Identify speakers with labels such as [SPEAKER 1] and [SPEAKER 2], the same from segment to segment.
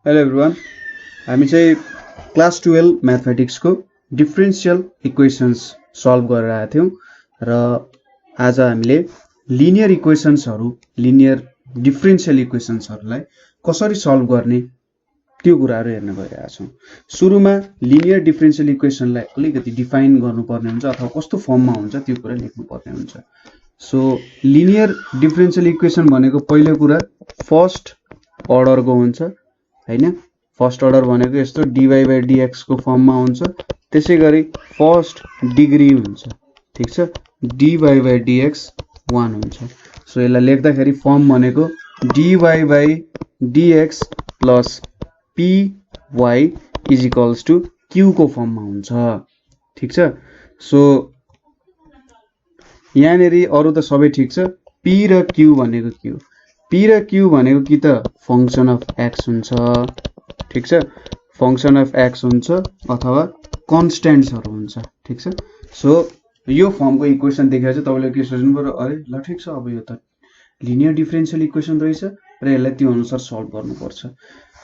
[SPEAKER 1] Hello everyone, हामी चाहिँ class 12 म्याथमेटिक्सको differential equations solve गरेर आएको थियौँ र आज हामीले लिनियर इक्वेसन्सहरू लिनियर डिफरेन्शियल इक्वेसन्सहरूलाई कसरी सल्भ गर्ने त्यो कुराहरू हेर्न गइरहेका छौँ। सुरुमा लिनियर डिफरेन्शियल इक्वेसनलाई अलिकति डिफाइन गर्नुपर्ने हुन्छ अथवा कस्तो फर्ममा हुन्छ त्यो कुरा लेख्नुपर्ने हुन्छ। सो लिनियर डिफरेन्शियल इक्वेसन भनेको पहिलो कुरा फर्स्ट अर्डरको हुन्छ हैन। फर्स्ट अर्डर भनेको यस्तो dy by dx को फर्ममा हुन्छ। त्यसै गरी फर्स्ट डिग्री हुन्छ, ठीक छ, dy by dx 1 हुन्छ। सो यसलाई लेख्दाखेरि फर्म भनेको dy by dx plus py is equals to q को फर्ममा हुन्छ, ठीक छ। सो यहाँनेरि अरु त सबै ठीक छ। p र q भनेको कि त फंक्सन अफ x हुन्छ, ठीक छ, फंक्सन अफ x हुन्छ अथवा कन्स्ट्यान्ट्सहरु हुन्छ, ठीक छ। सो यो फर्मको इक्वेसन देखेर चाहिँ तपाईले के सोच्नु पर्यो, अरे ल ठीक छ, अब यो त लिनियर डिफरेन्शियल इक्वेसन रहेछ र यसलाई त्यो अनुसार सल्भ गर्नुपर्छ।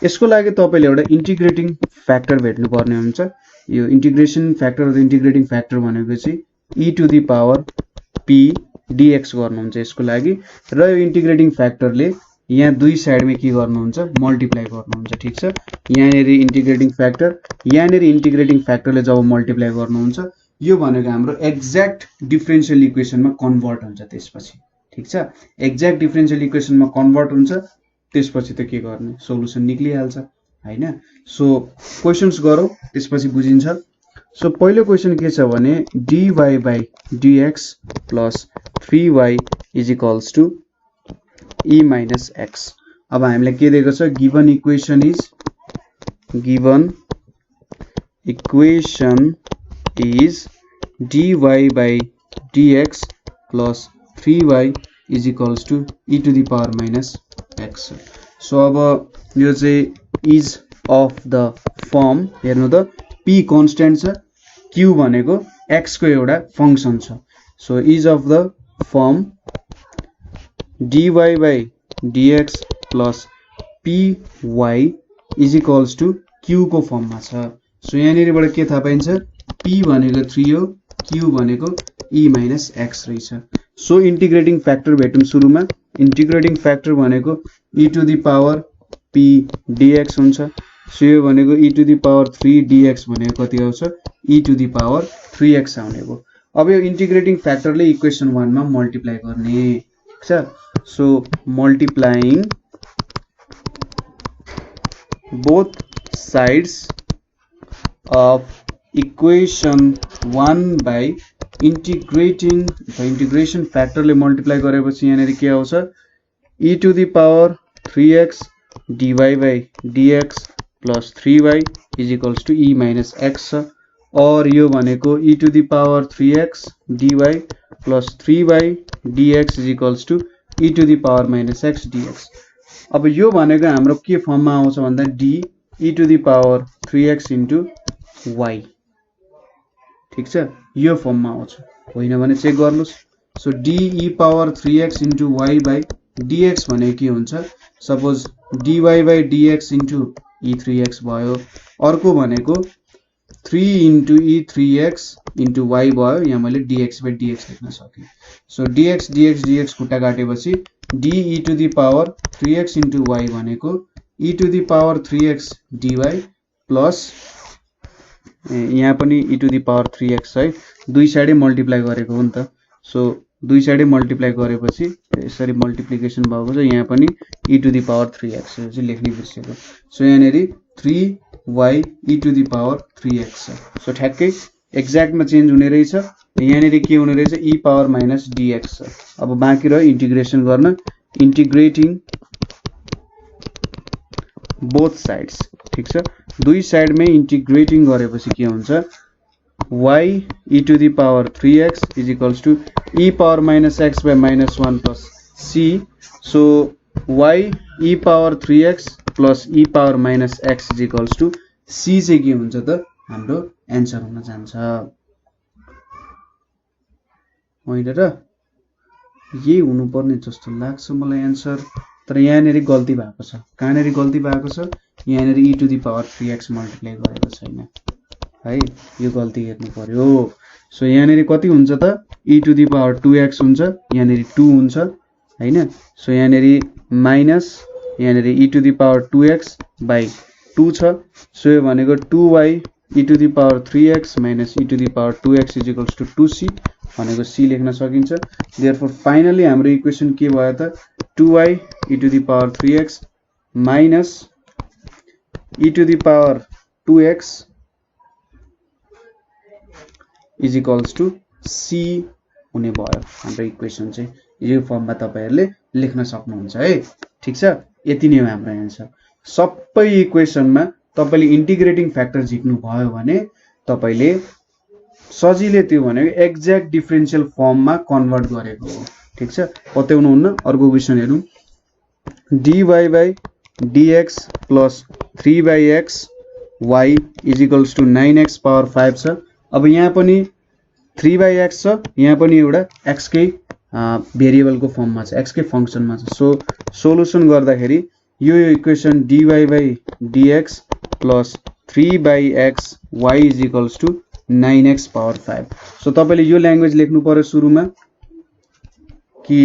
[SPEAKER 1] यसको लागि तपाईले एउटा इन्टिग्रेटिङ फ्याक्टर भेट्नु पर्ने हुन्छ। यो इन्टिग्रेसन फ्याक्टर र इन्टिग्रेटिङ फ्याक्टर भनेको चाहिँ e to the power p dx गर्नुहुन्छ यसको लागि, र यो इन्टिग्रेटिङ फ्याक्टरले यहाँ दुई साइडमा के गर्नुहुन्छ, मल्टिप्लाई गर्नुहुन्छ, ठीक छ। यहाँनेरि इन्टिग्रेटिङ फ्याक्टर, यहाँनेरि इन्टिग्रेटिङ फ्याक्टरले जब मल्टिप्लाई गर्नुहुन्छ यो भनेको हाम्रो एक्ज्याक्ट डिफरेन्शियल इक्वेसनमा कन्भर्ट हुन्छ त्यसपछि, ठीक छ। एक्ज्याक्ट डिफरेन्शियल इक्वेसनमा कन्भर्ट हुन्छ, त्यसपछि त के गर्ने, सोलुसन निक्लिहाल्छ हैन। सो क्वेशन्स गरौँ, त्यसपछि बुझिन्छ। सो पहिलो क्वेशन के छ भने dy by dx plus 3y is equals to e minus x। अब हामीलाई के दिएको छ, given equation is dy by dx plus 3y is equals to e to the power minus x। So अब यो चाहिँ इज अफ द फर्म हेर्नु त, p कन्स्ट्यान्ट छ, q भनेको x को एउटा फंक्सन छ। So is of the form dy by dx plus py is equals to q को फर्ममा छ। सो यहाँनिरबाट के थाहा पाइन्छ, p भनेको 3 हो, q भनेको e minus x रहेछ। सो इन्टिग्रेटिङ फ्याक्टर भेटौँ सुरुमा। इन्टिग्रेटिङ फ्याक्टर भनेको e to the power p dx हुन्छ। सो यो भनेको e to the power 3 dx भनेको कति आउँछ, e to the power 3x आउने हो। अब यो इन्टिग्रेटिङ फ्याक्टरले इक्वेसन 1 मा मल्टिप्लाई गर्ने, ठीक छ। So multiplying both sides of equation 1 by integrating the integration factor ले multiply गरेपछि यहाँनेरि के आउँछ, e to the power 3x dy by dx plus 3y is equals to e minus x और यो भनेको e to the power 3x dy plus 3y dx is equals to e to the power minus x dx। अब यो भनेको हाम्रो के फर्ममा आउँछ भन्दा d e to the power 3x into y, ठीक छ, यो फर्ममा आउँछ, होइन भने चेक गर्नुस्। So d e power 3x into y by dx भनेको के हुन्छ, suppose dy by dx into e 3x भयो। अर्को भनेको 3 into e 3x into y भयो, यहाँ मैले dx by dx लेख्न सके। सो dx dx dx खुट्टा काटेपछि d e to the power 3x into y भनेको e to the power 3x dy plus यहाँ पनि e to the power 3x है, दुई साइडै मल्टिप्लाई गरेको हो नि त। सो दुई साइडै मल्टिप्लाई गरेपछि यसरी मल्टिप्लिकेसन भएको छ, यहाँ पनि e to the power 3x चाहिँ लेख्ने बिर्सेको। सो यहाँनेरि 3y e to the power 3x छ। सो ठ्याक्कै एक्ज्याक्टमा चेन्ज हुने रहेछ, यहाँनेरि के हुने रहेछ, e पावर माइनस dx छ। अब बाँकी रह्यो इन्टिग्रेसन गर्न, इन्टिग्रेटिङ बोथ साइड्स, ठीक छ। दुई साइडमै इन्टिग्रेटिङ गरेपछि के हुन्छ, y e to the power 3x is equals to e power minus x by minus 1 plus c। so y e power 3x plus e power minus x is equals to c चाहिँ के हुन्छ त, हाम्रो answer हुन जान्छ, होइन र? यही हुनुपर्ने जस्तो लाग्छ मलाई एन्सर। तर यहाँनेरि गल्ती भएको छ। कहाँनेरि गल्ती भएको छ, यहाँनिर e to the power 3x multiply गरेको छैन है, यो गल्ती हेर्नु पर्यो। सो यहाँनिर कति हुन्छ त e to the power 2x हुन्छ, यहाँनिर 2 हुन्छ हैन। सो यहाँनिर माइनस यहाँनिर e to the power 2x by 2 छ। सो यो भनेको 2y e to the power 3x minus e to the power 2x is equals to 2c भनेको c लेख्न सकिन्छ। देयरफोर फाइनली हाम्रो इक्वेसन के भयो त 2y e to the power 3x minus e to the power 2x is equals to c हुने भयो। हाम्रो इक्वेसन चाहिँ यो फर्ममा तपाईहरुले लेख्न सक्नुहुन्छ है, ठीक छ। यति नै हो हाम्रो आन्सर। सबै इक्वेसनमा तपाईले इन्टिग्रेटिङ फ्याक्टर झिक्नु भयो भने तपाईले सजिलै त्यो भनेको एक्ज्याक्ट डिफरेन्शियल फर्ममा कन्भर्ट गरेको हो, ठीक छ। पत्याउनु हुन्न। अर्को क्वेशन हेरौं। dy by dx plus 3 by x y is equals to 9x power 5 छ। अब यहाँ पनि 3 by x छ, यहाँ पनि एउटा x कै भेरिएबलको फर्ममा छ, x कै फंक्सनमा छ। सो सोलुसन गर्दाखेरि यो equation dy by dx plus 3 by x y is equals to 9x power 5। So तपाईले यो ल्याङ्ग्वेज लेख्नु पर्यो सुरुमा कि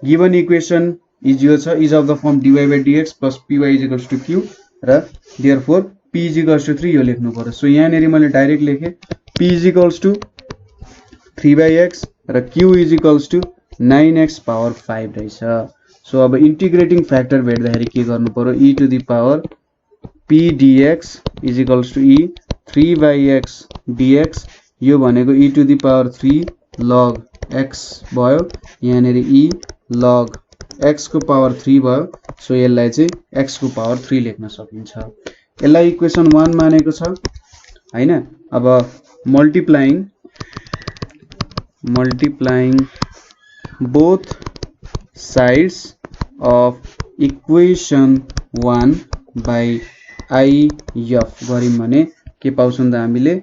[SPEAKER 1] गिवन इक्वेसन इज यो छ, is of the form dy by dx plus py is equals to q र therefore p is equals to 3 यो लेख्नु पर्यो। सो यहाँनेरि मैले डाइरेक्ट लेखे p is equals to 3 by x र q is equals to 9x power 5 रहेछ। So अब इन्टिग्रेटिङ फ्याक्टर भेट्दाखेरि के गर्नु पर्यो, e to the power p dx is equals to e 3 by x dx यो भनेको e to the power 3 log x भयो, यहाँनेरि e log x को पावर 3 भयो। सो यसलाई चाहिँ x को पावर 3 लेख्न सकिन्छ। यसलाई इक्वेसन 1 मानेको छ हैन। अब multiplying both sides of equation 1 by if गरिम भने के पाउँछौं त हामीले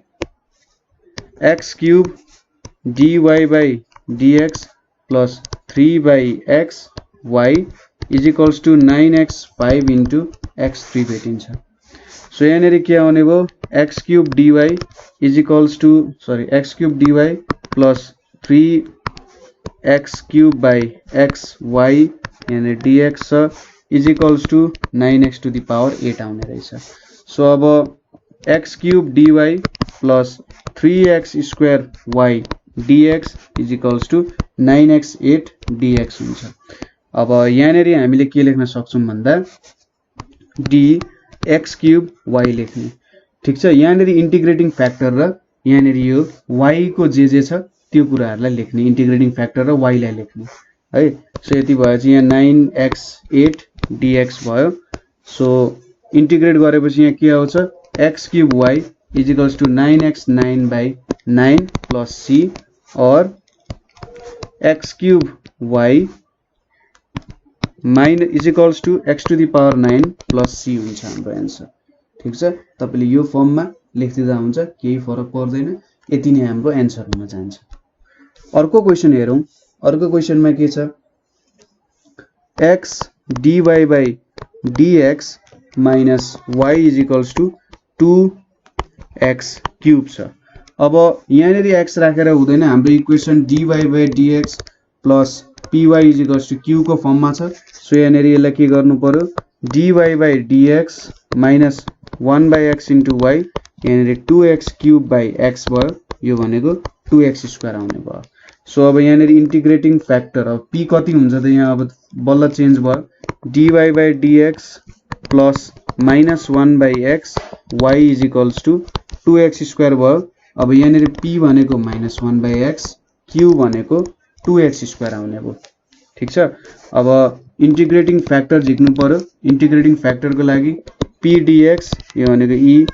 [SPEAKER 1] x cube dy by dx plus 3 by x y is equals to 9x 5 into x3 भेटिन्छ। सो यहाँनेरि के आउने भयो x cube dy is equals to x cube dy plus 3x cube by xy यहाँनेरि dx छ is equals to 9x to the power 8 आउने रहेछ। So अब x cube dy plus 3x square y dx is equals to 9x 8 dx हुन्छ। अब यहाँनेरि हामीले के लेख्न सक्छौं भन्दा dx क्यूब y लेख्ने, ठीक छ। यहाँनेरि इन्टिग्रेटिङ फ्याक्टर र यहाँनेरि यो y को जे छ त्यो कुराहरुलाई लेख्ने, इन्टिग्रेटिङ फ्याक्टर र y लाई लेख्ने है। सो यति भएपछि यहाँ 9x 8 dx भयो। सो इन्टिग्रेट गरेपछि यहाँ के आउँछ x cube y is equals to 9x 9 by 9 plus c और x cube y minus is equals to x to the power 9 plus c हुन्छ हाम्रो आन्सर, ठीक छ। तपाईले यो फर्ममा लेख्दिदा हुन्छ, केही फरक पर्दैन। यति नै हाम्रो आन्सर हुन जान्छ। अर्को क्वेशन हेरौं। अर्को क्वेशनमा के छ x dy by dx minus y is equals to 2x cube छ। अब यहाँनेरि x राखेर हुँदैन, हाम्रो equation dy by dx plus py is equals to q को फर्ममा छ। सो यहाँनेरि यसलाई के गर्नु पर्यो dy by dx minus 1 by x into y यहाँनेरि 2x क्यूब by x भयो, यो भनेको 2x स्क्वायर आउने भयो। सो अब यहाँनेरि इन्टिग्रेटिङ फ्याक्टर अब p कति हुन्छ त यहाँ अब बल्ल चेन्ज भयो dy by dx plus minus 1 by x y is equals to 2x square भयो। अब यहाँनेरि p भनेको minus 1 by x, q भनेको 2x स्क्वायर आउने भयो, ठीक छ। अब इन्टिग्रेटिङ फ्याक्टर झिक्नु पर्यो। इन्टिग्रेटिङ फ्याक्टरको लागि p dx यो भनेको e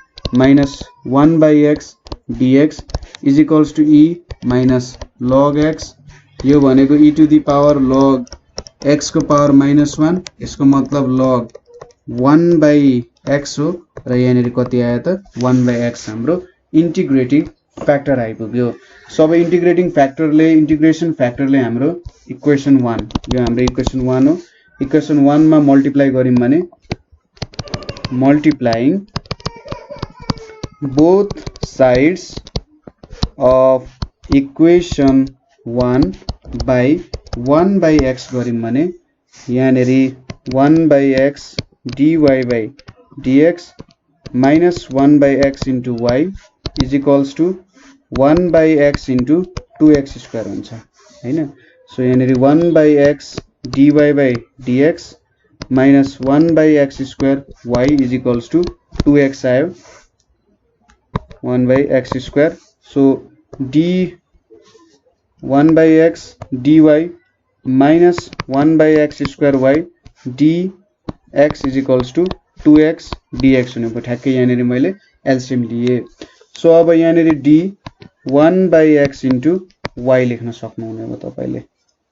[SPEAKER 1] minus 1 by x dx is equals to e minus log x, यो भनेको e to the power log x को पावर -1, यसको मतलब log 1 by x हो र यहाँनेरि कति आयो त 1 by x हाम्रो इन्टिग्रेटिङ फ्याक्टर आइपुग्यो। सबै इन्टिग्रेटिङ फ्याक्टरले इन्टिग्रेसन फ्याक्टरले हाम्रो इक्वेसन 1 यो हाम्रो इक्वेसन 1 हो। इक्वेसन 1 मा मल्टिप्लाई गरिम भने multiplying both sides of equation 1 by 1 by x गर्यौं भने यहाँनेरि 1 by x dy by dx minus 1 by x into y is equals to 1 by x into 2x square हुन्छ हैन सो यहाँनेरि 1 by x dy by dx minus 1 by x square y is equals to 2x आयो 1 by x square so d 1 by x dy minus 1 by x square y dx is equals to 2x dx हुने भयो ठ्याक्कै यहाँनेरि मैले LCM लिए so अब यहाँनेरि d 1 by x into y लेख्न सक्नुहुने हो तपाईले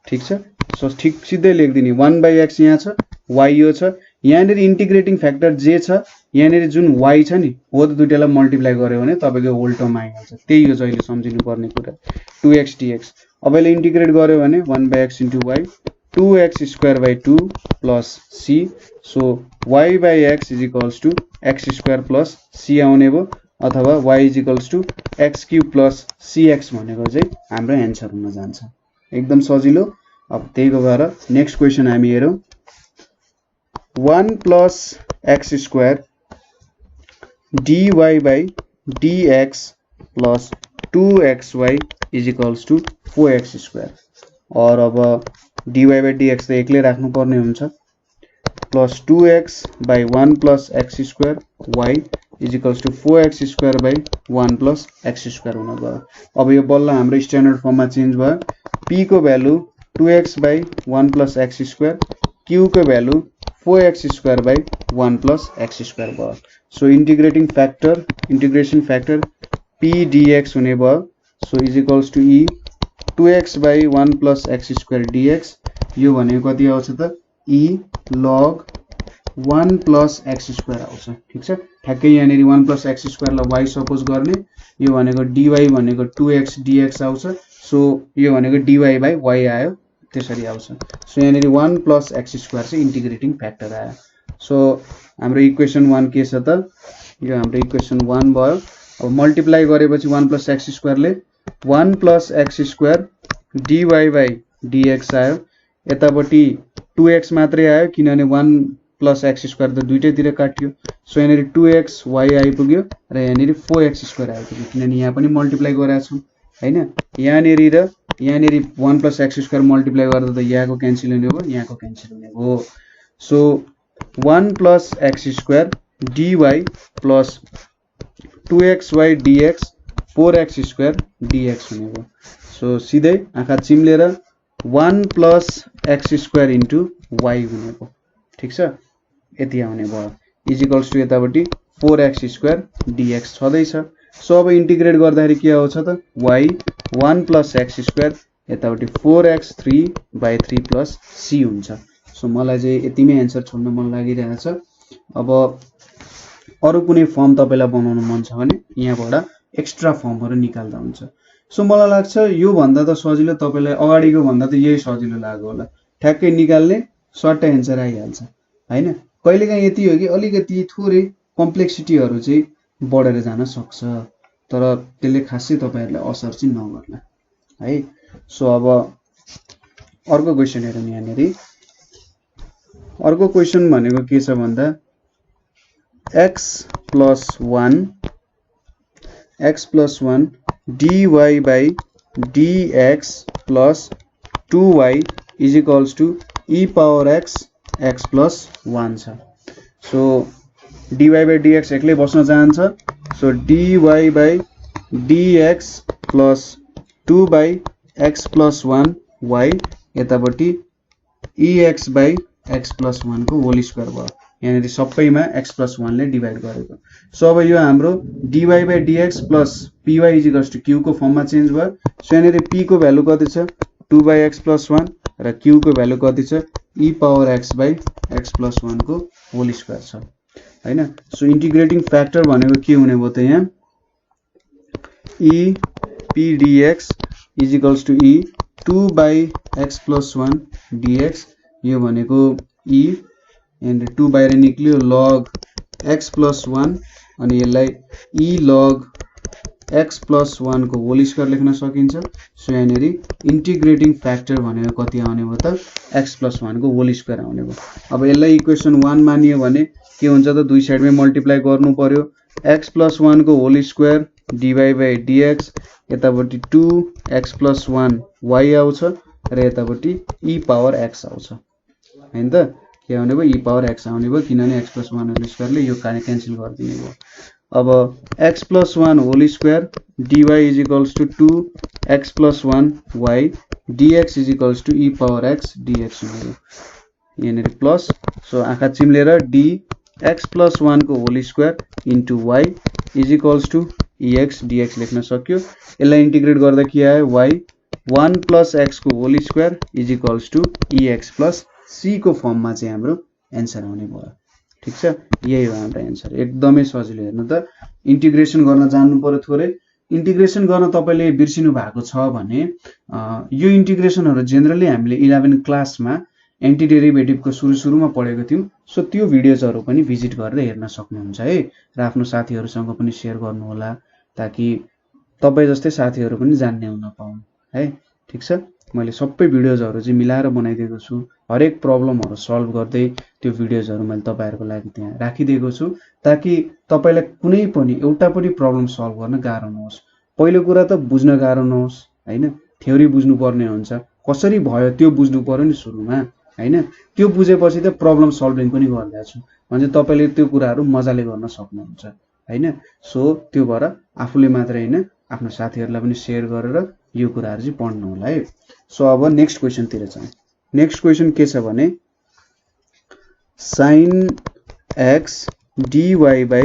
[SPEAKER 1] ठीक छ सो ठीक सिधै लेख्दिनी 1 by x यहाँ छ y यो छ यहाँनेरि इन्टिग्रेटिङ फ्याक्टर j छ यहाँनेरि जुन y छ नि हो त दुईटालाई मल्टिप्लाई गर्यो भने तपाईको होल टर्म आइहाल्छ त्यही हो जहिले सम्झिनु पर्ने कुरा 2x dx अब यसले इन्टिग्रेट गर्यो भने 1 by x into y 2x square by 2 plus c so y by x is equals to x square plus c आउने भयो अथवा y is equals to x cube plus cx भनेको चाहिँ हाम्रो आन्सर हुन जान्छ एकदम सजिलो अब त्यहीको भएर नेक्स्ट क्वेशन हामी हेरौं 1 plus x square dy by dx plus 2xy is equals to 4x square और अब dy by dx त एक्लै राख्नु पर्ने हुन्छ plus 2x by 1 plus x square y is equals to 4x square by 1 plus x square हुन गयो अब यो बल्ल हाम्रो स्ट्यान्डर्ड फर्ममा चेन्ज भयो p को value 2x by 1 plus x square q को value 4x square by 1 plus x square भयो so integration factor p dx हुने भयो so is equals to e 2x by 1 plus x square dx यो भनेको कति आउँछ त e log 1 plus x square आउँछ ठीक छ ठ्याक्कै यहाँनेरि 1 plus x square लाई y सपोज गर्ने यो भनेको dy भनेको 2x dx आउँछ सो यो भनेको dy by y आयो त्यसरी आउँछ सो यहाँनेरि 1 plus x square चाहिँ इन्टिग्रेटिङ फ्याक्टर आयो सो हाम्रो इक्वेसन 1 के छ त यो हाम्रो इक्वेसन 1 भयो अब मल्टिप्लाई गरेपछि 1 plus x square ले 1 plus x square dy by dx आयो यतापटि 2x मात्रै आयो किनभने 1 plus x square त दुईटैतिर काट्यो सो यहाँनेरि 2x y आइपुग्यो र यहाँनेरि 4x square आइपुग्यो किनभने यहाँ पनि मल्टिप्लाई गरेका छौं हैन यहाँनेरि र यहाँनेरि 1 plus x square मल्टिप्लाई गर्दा त यहाँको क्यान्सल हुने भयो यहाँको क्यान्सल हुने भयो so 1 plus x square dy plus 2xy dx 4x square dx हुने भयो सो सिधै आँखा चिम्लेर 1 plus x square into y हुने भयो ठीक छ यति आउने भयो इज इक्वल्स टु यतापटि 4x square dx छदै छ सो अब इन्टिग्रेट गर्दाखेरि के आउँछ त y 1 plus x square यतापटि 4x 3/3 plus c हुन्छ सो मलाई चाहिँ यतिमै आन्सर छोड्न मन लागिरहेछ अब अरु कुनै फर्म तपाईलाई बनाउन मन छ भने यहाँबाट एक्स्ट्रा फर्महरु निकाल्दा हुन्छ सो मलाई लाग्छ यो भन्दा त सजिलो तपाईलाई अगाडिको भन्दा त यही सजिलो लाग्यो होला ठ्याक्कै निकाल्ने सर्ट आन्सर आइहाल्छ हैन कहिलेकाहीँ यति हो कि अलिकति थोरै कम्प्लेक्सिटीहरु चाहिँ बढेर जान सक्छ तर त्यसले खासै तपाईहरुलाई असर चाहिँ नगर्ला है सो अब अर्को क्वेशन हेरौँ यहाँनेरि अर्को क्वेशन भनेको के छ भन्दा x plus 1 dy by dx plus 2y is equals to e power x plus 1 छ सो dy by dx एक्लै बस्न जान्छ so dy by dx plus 2 by x plus 1 y यतापटि ex by x plus 1 को whole square भयो यहाँनेरि सबैमा x plus 1 ले divide गरेको सो अब यो हाम्रो dy by dx plus py is equals to q को फर्ममा चेन्ज भयो सो यहाँनेरि p को भ्यालु कति छ 2 by x plus 1 र q को भ्यालु कति छ e power x by x plus 1 को होल स्क्वायर छ हैन सो इन्टिग्रेटिङ फ्याक्टर भनेको के हुने भयो त यहाँ e p dx is equals to e 2 by x plus 1 dx यो भनेको e and 2 बाहिर निक्लियो log x plus 1 अनि यसलाई e log x plus 1 को होल स्क्वायर लेख्न सकिन्छ। सो यहाँनेरि इन्टिग्रेटिङ फ्याक्टर भनेको कति आउने भयो त x plus 1 को होल स्क्वायर आउने भयो। अब यसलाई इक्वेसन 1 मानियो भने के हुन्छ त दुई साइडमै मल्टिप्लाई गर्नु पर्यो। x plus 1 को whole square dy by dx यतापट्टि 2x plus 1 y आउँछ र यतापट्टि e पावर x आउँछ हैन त। के आउने भयो e पावर x आउने भयो किनभने x plus 1 होल स्क्वायरले यो क्यान्सल गरिदिने भयो। अब x plus 1 whole square dy is equals to 2x plus 1 y dx is equals to e power x dx हुने भयो यहाँनेरि प्लस। सो आँखा चिम्लेर dx plus 1 को whole square into y is equals to ex dx लेख्न सक्यो। यसलाई integrate गर्दा के आयो y 1 plus x को whole square is equals to ex plus c को फर्ममा चाहिँ हाम्रो एन्सर आउने भयो। ठीक छ, यही हो हाम्रो एन्सर। एकदमै सजिलो। हेर्नु त इन्टिग्रेसन गर्न जान्नु पर्यो थोरै। इन्टिग्रेसन गर्न तपाईले बिर्सिनु भएको छ भने यो इन्टिग्रेसनहरु जेनरली हामीले 11 क्लासमा एन्टी डेरिभेटिभको सुरुमा पढेको थियौं। सो त्यो भिडियोजहरु पनि भिजिट गरेर हेर्न सक्नुहुन्छ है र आफ्नो साथीहरुसँग पनि शेयर गर्नु होला ताकि तपाई जस्तै साथीहरु पनि जान्ने हुन पाउन् है। ठीक छ, मैले सबै भिडियोजहरु चाहिँ मिलाएर बनाइदिएको छु। हरेक प्रब्लमहरु सल्भ गर्दै त्यो भिडियोजहरु मैले तपाईहरुको लागि त्यहाँ राखिदिएको छु ताकि तपाईलाई कुनै पनि एउटा पनि प्रब्लम सल्भ गर्न गाह्रो नहोस्। पहिलो कुरा त बुझ्न गाह्रो नहोस् हैन, थ्योरी बुझ्नु पर्ने हुन्छ, कसरी भयो त्यो बुझ्नु पर्यो नि सुरुमा हैन। त्यो बुझेपछि त प्रब्लम सल्भिङ पनि गर्दै छु भने तपाईले त्यो कुराहरु मजाले गर्न सक्नुहुन्छ हैन। सो त्यो भएर आफूले मात्र हैन आफ्नो साथीहरुलाई पनि शेयर गरेर यो कुराहरु चाहिँ पढ्नु होला है। सो अब नेक्स्ट क्वेशन तिर जाउँ। नेक्स्ट क्वेशन के छ भने sin x dy by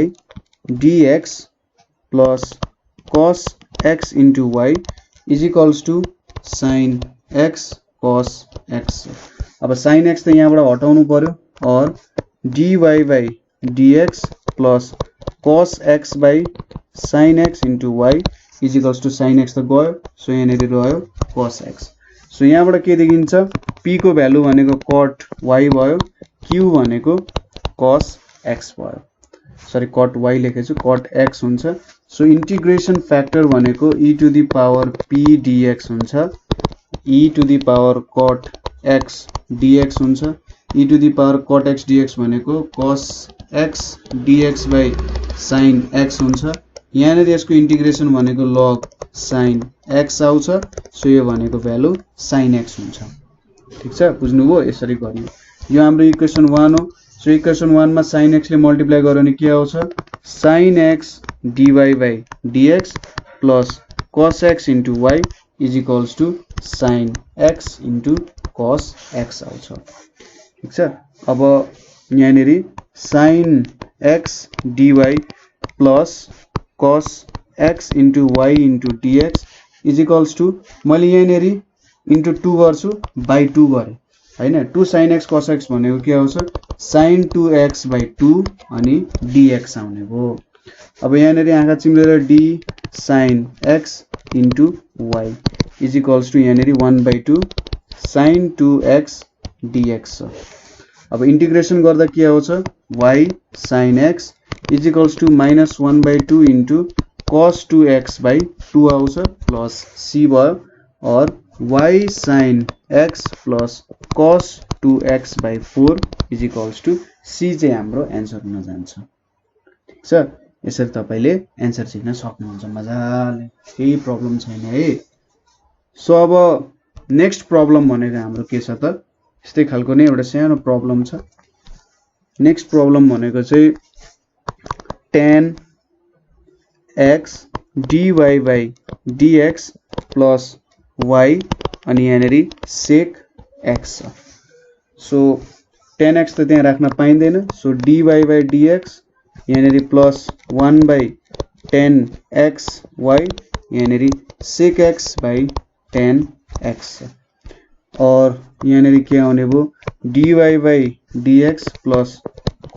[SPEAKER 1] dx plus cos x into y is equals to sin x cos x। अब sin x त यहाँबाट हटाउनु पर्यो और dy by dx plus cos x by sin x into y is equals to sin x त गयो। So यहाँनेरि रह्यो cos x। सो यहाँबाट के देखिन्छ p को भ्यालु भनेको cot y भयो, q भनेको cos x भयो। सरी cot y लेखेछु, cot x हुन्छ। सो इन्टिग्रेसन फ्याक्टर भनेको e to the power p dx हुन्छ, e to the power cot x dx हुन्छ, e to the power cot x dx भनेको cos x dx by sin x हुन्छ। यहाँनेरि यसको integration भनेको log sin x आउँछ। So यो भनेको भ्यालु sin x हुन्छ। ठीक छ, बुझ्नुभयो? यसरी गर्ने। यो हाम्रो इक्वेसन 1 हो। सो इक्वेसन 1 मा sin x ले मल्टिप्लाई गर्यो भने के आउँछ sin x dy by dx plus cos x into y is equals to sin x into cos x आउँछ। ठीक छ, अब यहाँनेरि sin x dy plus cos x into y into dx is equals to मैले यहाँनेरि into 2 गर्छु by 2 गरे हैन। 2 sin x cos x भनेको के आउँछ sin 2x by 2 अनि dx आउने भयो। अब यहाँनेरि आँखा चिम्लेर d sin x into y is equals to यहाँनेरि 1 by 2 sin 2x dx छ। अब इन्टिग्रेसन गर्दा के आउँछ y sin x is equals to minus 1 by 2 into cos 2x by 2 आउँछ प्लस c भयो और y sin x plus cos 2x by 4 is equals to c चाहिँ हाम्रो एन्सर हुन जान्छ। ठीक छ, यसरी तपाईले एन्सर लेख्न सक्नुहुन्छ मजाले, केही प्रब्लम छैन है। सो अब नेक्स्ट प्रब्लम भनेको हाम्रो के छ त यस्तै खालको नै एउटा सानो प्रब्लम छ। नेक्स्ट प्रब्लम भनेको चाहिँ tan x dy by dx plus y अनि यहाँनेरि sec x छ। सो tan x त त्यहाँ राख्न पाइँदैन। सो dy by dx यहाँनेरि plus 1 by tan x y यहाँनेरि sec x by tan x छ और यहाँनेरि के आउने भयो dy by dx plus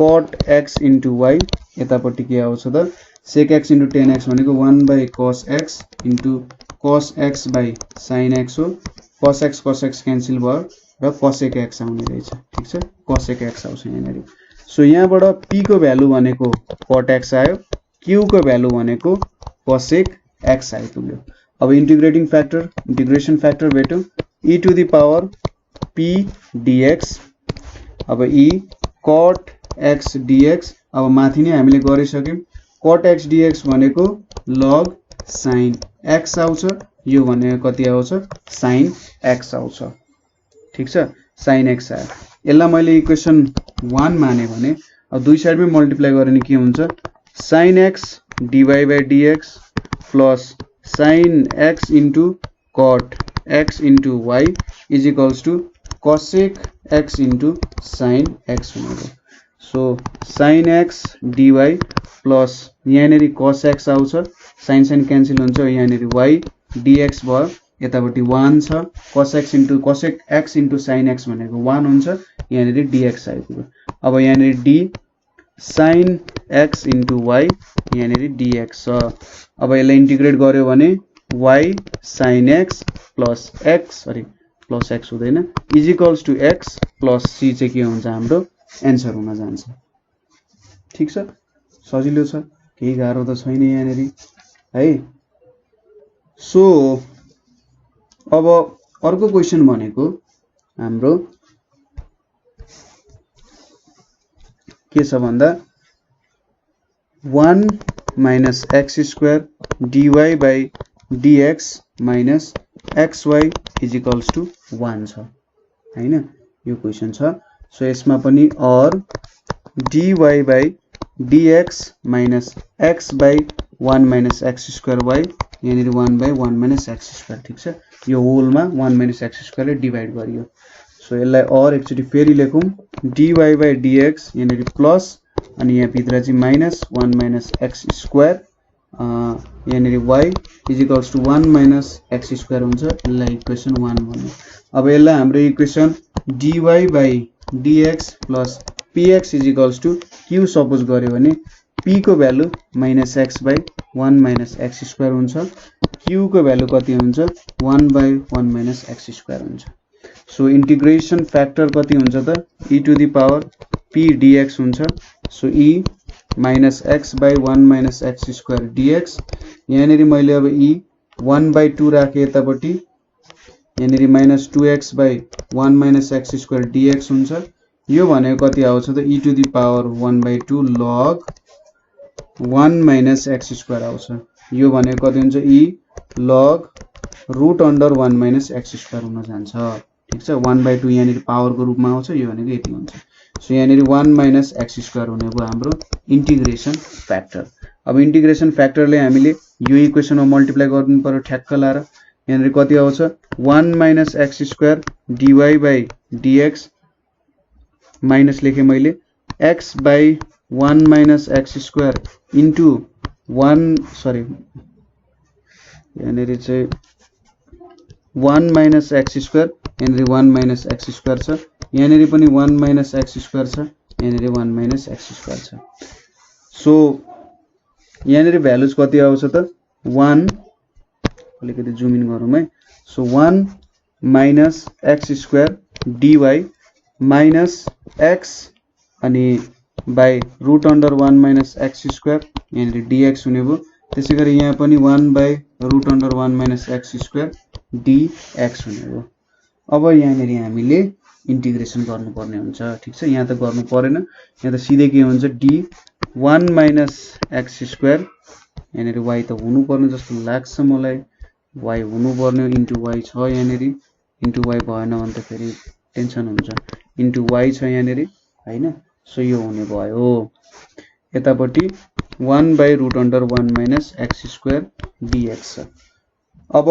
[SPEAKER 1] cot x into y यतापट्टि के आउँछ त sec x into tan x भनेको 1 by cos x into cos x by sin x हो। cos x क्यान्सल भयो र cosec x आउने रहेछ। ठीक छ, cosec x आउँछ यहाँनेरि। सो यहाँबाट p को भ्यालु भनेको cot x आयो, q को भ्यालु भनेको cosec x आइपुग्यो। अब इन्टिग्रेसन फ्याक्टर भेट्यौं e to the power p dx। अब e cot x dx, अब माथि नै हामीले गरिसक्यौं। cot x dx भनेको log sin x आउँछ, यो भनेको कति आउँछ sin x आउँछ। ठीक छ, sin x आयो। यसलाई मैले इक्वेसन 1 माने भने अब दुई साइडमै मल्टिप्लाई गरे नि के हुन्छ sin x dy by dx plus sin x into cot x into y is equals to cosec x into sin x हुनेको। So sin x dy plus यहाँनेरि cos x आउँछ, sin क्यान्सल हुन्छ, यहाँनेरि y dx भयो, यतापट्टि 1 छ, cosec x into sin x भनेको 1 हुन्छ, यहाँनेरि dx आइपुग्यो। अब यहाँनेरि d sin x into y, यहाँनेरि dx छ। अब यसलाई इन्टिग्रेट गर्यो भने y sin x plus x हुँदैन is equals to x plus c चाहिँ के हुन्छ हाम्रो एन्सर हुन जान्छ। ठीक छ, सजिलो छ, केही गाह्रो त छैन यहाँनेरि है। सो अब अर्को क्वेशन भनेको हाम्रो के छ भन्दा 1 minus x square dy by dx minus xy is equals to 1 छ हैन, यो क्वेशन छ। सो यसमा पनि और dy by dx minus x by 1 minus x square y, यहाँनिर 1 by 1 minus x square। ठीक छ, यो होलमा 1 minus x square ले डिवाइड गरियो। सो यसलाई और एकचोटी फेरि लेखौं dy by dx, यहाँनिर प्लस अनि यहाँ भित्र चाहिँ माइनस 1 minus x square, यहाँनिर y is equals to 1 minus x square हुन्छ। यसलाई इक्वेसन 1 भन्नु। अब यसलाई हाम्रो equation dy by dx plus px is equals to q suppose गर्यो भने p को value minus x by 1 minus x square हुन्छ, q को भ्यालु कति हुन्छ 1 by 1 minus x square हुन्छ। सो इन्टिग्रेसन फ्याक्टर कति हुन्छ त e to the power p dx हुन्छ। So e minus x by 1 minus x square dx, यहाँनिर मैले अब e 1 by 2 राखे यतापट्टि, यहाँनिर minus 2x by 1 minus x square dx हुन्छ। यो भनेको कति आउँछ त e to the power 1 by 2 log 1 minus x square आउँछ। यो भनेको कति हुन्छ e log root under 1 minus x square हुन जान्छ। ठीक छ, 1 by 2 यहाँनिर पावरको रूपमा आउँछ, यो भनेको यति हुन्छ। सो यहाँनिर 1 minus x square हुनेको हाम्रो इन्टिग्रेसन फ्याक्टर। अब इन्टिग्रेसन फ्याक्टरले हामीले यो इक्वेसनमा मल्टिप्लाई गर्नु पर्यो ठ्याक्क लाएर, यहाँनिर कति आउँछ 1 minus x square dy by dx minus लेखे मैले x by 1 minus x square into 1 यहाँनिर चाहिँ 1 minus x square, यहाँनिर 1 minus x square छ, यहाँनिर पनि 1 minus x square छ, यहाँनिर 1 minus x square छ। सो यहाँनिर भ्यालुज कति आउँछ त 1, अलिकति जुम इन गरौँ है। So 1 minus x square dy minus x अनि by root under 1 minus x square, यहाँनिर dx हुने भयो। त्यसैगरी यहाँ पनि 1 by root under 1 minus x square dx हुने भयो। अब यहाँनिर हामीले इन्टिग्रेसन गर्नुपर्ने हुन्छ। ठीक छ, यहाँ त गर्नु परेन, यहाँ त सिधै के हुन्छ d 1 minus x square, यहाँनिर y त हुनु पर्ने जस्तो लाग्छ मलाई, y हुनु पर्ने इन्टु y छ, यहाँनिर इन्टु y भएन भने त फेरि टेन्सन हुन्छ, इन्टु y छ यहाँनिर हैन। सो यो हुने भयो यतापट्टि 1 by root under 1 minus x square dx छ। अब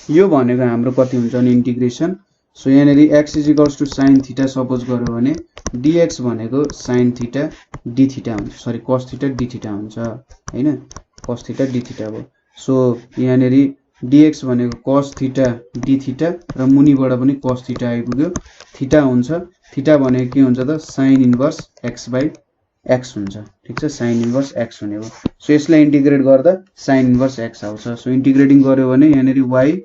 [SPEAKER 1] यो भनेको हाम्रो कति हुन्छ नि इन्टिग्रेसन। सो यहाँनिर x is equals to sin theta suppose गर्यो भने dx भनेको sin theta d theta हुन्छ, sorry cos theta d theta हुन्छ हैन, cos theta d theta हो। सो यहाँनिर dx भनेको cos theta d theta र मुनिबाट पनि cos theta आइपुग्यो, थीटा हुन्छ, थीटा भनेको के हुन्छ त sin inverse x by x हुन्छ। ठीक छ, sin इन्भर्स x हुने हो। सो यसलाई इन्टिग्रेट गर्दा sin इन्भर्स x आउँछ। सो इन्टिग्रेटिङ गर्यो भने यहाँनिर y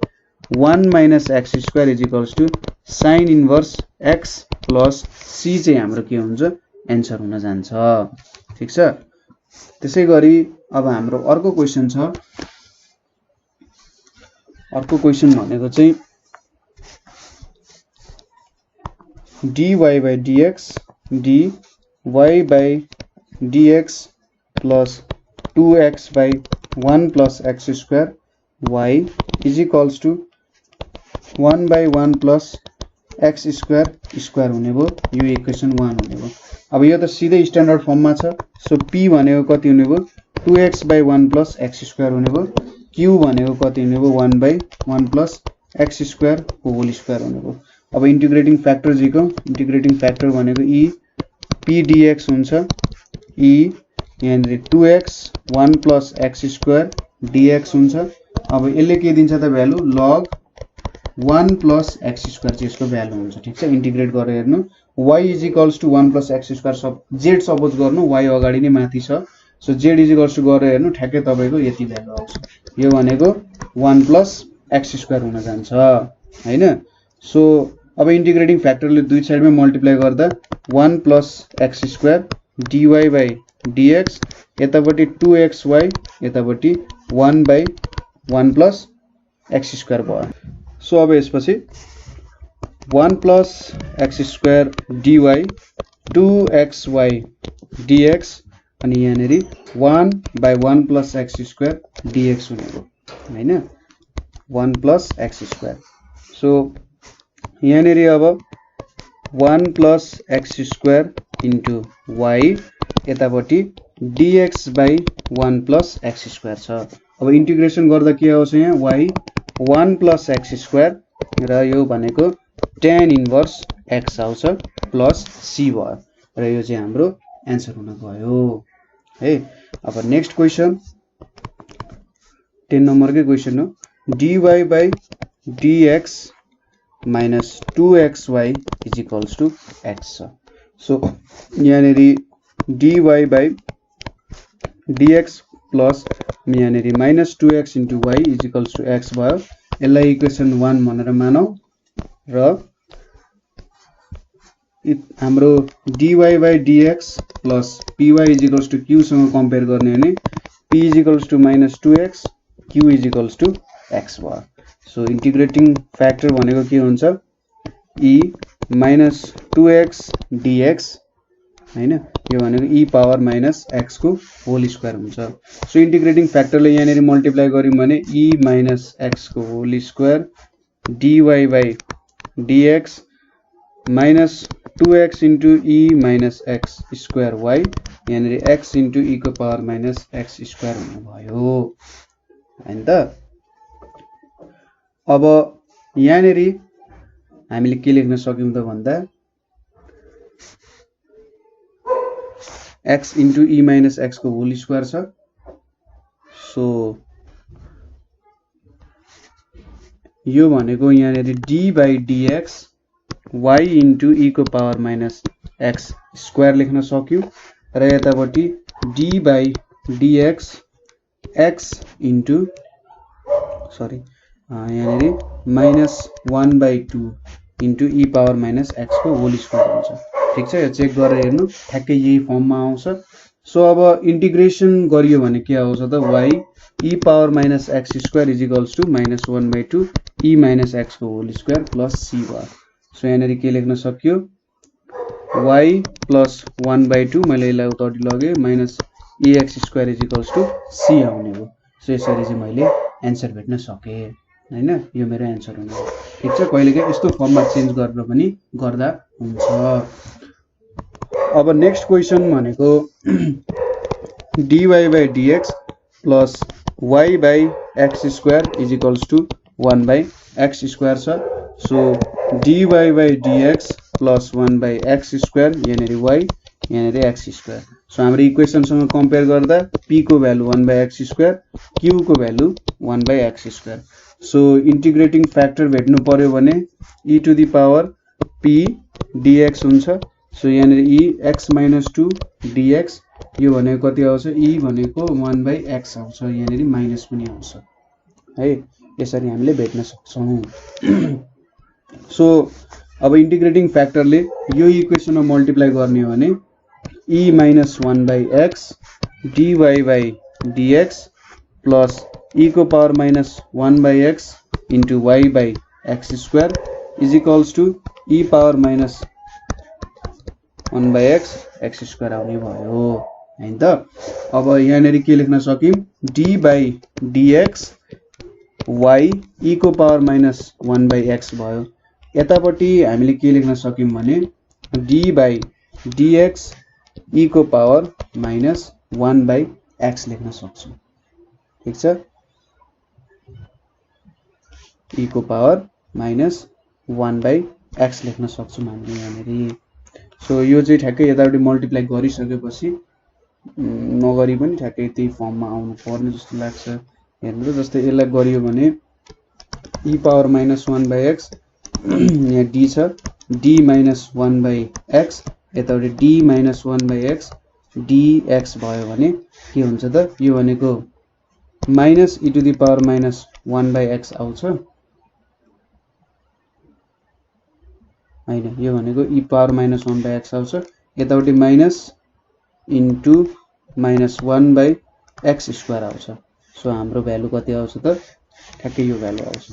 [SPEAKER 1] 1 minus x square is equals to sine inverse x plus c चाहिँ हाम्रो के हुन्छ एन्सर हुन जान्छ ठीक छ। त्यसैगरी अब हाम्रो अर्को क्वेशन छ। अर्को क्वेशन भनेको चाहिँ dy by dx dy by dx plus 2x by 1 plus x square y is equals to 1 by 1 plus x square square हुने भयो। यो इक्वेसन 1 हुने भयो। अब यो त सिधै स्ट्यान्डर्ड फर्ममा छ। सो p भनेको कति हुने भयो 2x by 1 plus x square हुने भयो। q भनेको कति हुने भयो 1 by 1 plus x square को होल स्क्वायर हुने भयो। अब इन्टिग्रेटिङ फ्याक्टर जिको इन्टिग्रेटिङ फ्याक्टर भनेको e p dx हुन्छ। e यहाँ 2x 1 plus x square dx हुन्छ। अब यसले के दिन्छ त value log 1 plus x square चाहिँ यसको भ्यालु हुन्छ ठीक छ। इन्टिग्रेट गरेर हेर्नु y is equals to 1 plus x square sub z suppose गर्नु y अगाडि नै माथि छ। So z is equals to गरेर हेर्नु ठ्याक्कै तपाईको यति भ्यालु आउँछ। यो भनेको 1 plus x square हुन जान्छ हैन। सो अब इन्टिग्रेटिङ फ्याक्टरले दुई साइडमा मल्टिप्लाई गर्दा 1 plus x square dy by dx यतापट्टि 2xy यतापट्टि 1 by 1 plus x square भयो। सो अब यसपछि 1 plus x square dy 2xy dx अनि यहाँनेरि 1 by 1 plus x square dx हुने भयो हैन 1 plus x square। सो यहाँनेरि अब 1 plus x square into y यतापट्टि dx by 1 plus x square छ। अब इन्टिग्रेसन गर्दा के आउँछ यहाँ y 1 plus x square र यो भनेको tan इन्भर्स x आउँछ प्लस c भयो र यो चाहिँ हाम्रो एन्सर हुन गयो है। अब नेक्स्ट क्वेशन 10 नम्बरकै क्वेशन हो। dy by dx minus 2xy is equals to x छ। सो यहाँनेरि dy by dx प्लस यहाँनेरि minus 2x into y is equals to x भयो। यसलाई इक्वेसन 1 भनेर मानौ र हाम्रो dy by dx plus py is equals to q सँग कम्पेयर गर्ने भने p is equals to minus 2x q is equals to x भयो। सो इन्टिग्रेटिङ फ्याक्टर भनेको के हुन्छ e minus 2x dx हैन यो भनेको e पावर माइनस x को होल स्क्वायर हुन्छ। सो इन्टिग्रेटिङ फ्याक्टरले यहाँनेरि मल्टिप्लाई गर्यौं भने e minus x को whole square dy by dx minus 2x into e minus x square y यहाँनेरि x into e को पावर माइनस x स्क्वायर हुने भयो हैन त। अब यहाँनेरि हामीले के लेख्न सक्यौं त भन्दा x into e minus x को होल स्क्वायर छ। सो यो भनेको यहाँनेरि d by dx y into e को पावर माइनस x स्क्वायर लेख्न सक्यौं र यतापट्टि d by dx x into यहाँनेरि minus 1 by 2 into e power minus x को होल स्क्वायर हुन्छ ठीक छ। यो चेक गरेर हेर्नु ठ्याक्कै यही फर्ममा आउँछ। सो अब इन्टिग्रेसन गरियो भने के आउँछ त y e power minus x square is equals to minus 1 by 2 e minus x को होल स्क्वायर प्लस c भयो। सो यहाँनेरि के लेख्न सक्यो y प्लस 1 by 2 मैले यसलाई उतापट्टि लगे minus ex square is equals to c आउने हो। सो यसरी चाहिँ मैले एन्सर भेट्न सके हैन। यो मेरो एन्सर हुने हो ठीक छ। कहिलेकाहीँ यस्तो फर्ममा चेन्ज गरेर पनि गर्दा हुन्छ। अब नेक्स्ट क्वेशन भनेको dy by dx plus y by x square is equals to 1 by x square छ। So dy by dx plus 1 by x square यहाँनेरि y यहाँनेरि x square। सो हाम्रो इक्वेसनसँग कम्पेयर गर्दा p को value 1 by x square q को value 1 by x square। So integrating factor भेट्नु पर्यो भने e to the power p dx हुन्छ। सो यहाँनेरि e x minus 2 dx यो भनेको कति आउँछ e भनेको 1 by x आउँछ यहाँनेरि माइनस पनि आउँछ है। यसरी हामीले भेट्न सक्छौं। सो अब इन्टिग्रेटिङ फ्याक्टरले यो इक्वेसनमा मल्टिप्लाई गर्ने हो भने e minus 1 by x dy by dx plus e को power minus 1 by x into y by x square is equals to e power minus 1 by x square आउने भयो हैन त। अब यहाँनेरि के लेख्न सकिम d by dx y e को power minus 1 by x भयो। यतापट्टि हामीले के लेख्न सकिम भने d by dx e को पावर माइनस 1 by x लेख्न सक्छौं। ठीक छ, e को पावर माइनस 1 by x लेख्न सक्छौं हामीले यहाँनेरि। सो यो चाहिँ ठ्याक्कै यतापट्टि मल्टिप्लाई गरिसकेपछि नगरी पनि ठ्याक्कै त्यही फर्ममा आउनु पर्ने जस्तो लाग्छ। हेर्नु जस्तै यसलाई गरियो भने e power minus 1 by x यहाँ d छ d माइनस 1 by x यतापट्टि d minus 1 by x dx भयो भने के हुन्छ त यो भनेको minus e to the power minus 1 by x आउँछ हैन, यो भनेको e power minus 1 by x आउँछ। यतापट्टि minus into minus 1 by x square आउँछ। सो हाम्रो भ्यालु कति आउँछ त ठ्याक्कै यो भ्यालु आउँछ।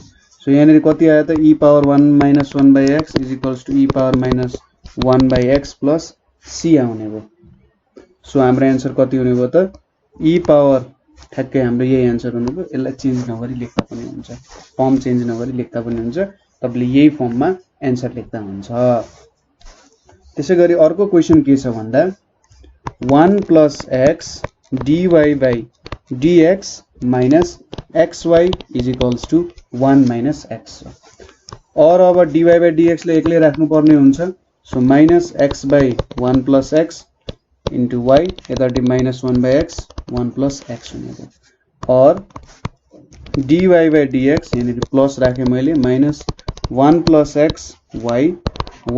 [SPEAKER 1] सो यहाँनेरि कति आयो त e power 1 minus 1 by x is equals to e power minus 1 by x plus c आउने भयो। सो हाम्रो एन्सर कति हुने भयो त e पावर ठ्याक्कै हाम्रो यही एन्सर हुने भयो। यसलाई चेन्ज नगरी लेख्दा पनि हुन्छ, फर्म चेन्ज नगरी लेख्दा पनि हुन्छ, तपाईले यही फर्ममा एन्सर लेख्दा हुन्छ। त्यसैगरी अर्को क्वेशन के छ भन्दा 1 plus x dy by dx minus xy is equals to 1 minus x। और अब dy by dx ले एक्लै राख्नु पर्ने हुन्छ। So minus x by 1 plus x into y यतापट्टि minus 1 by x 1 plus x हुने भयो। और dy by dx यहाँनिर प्लस राखेँ मैले minus 1 plus x y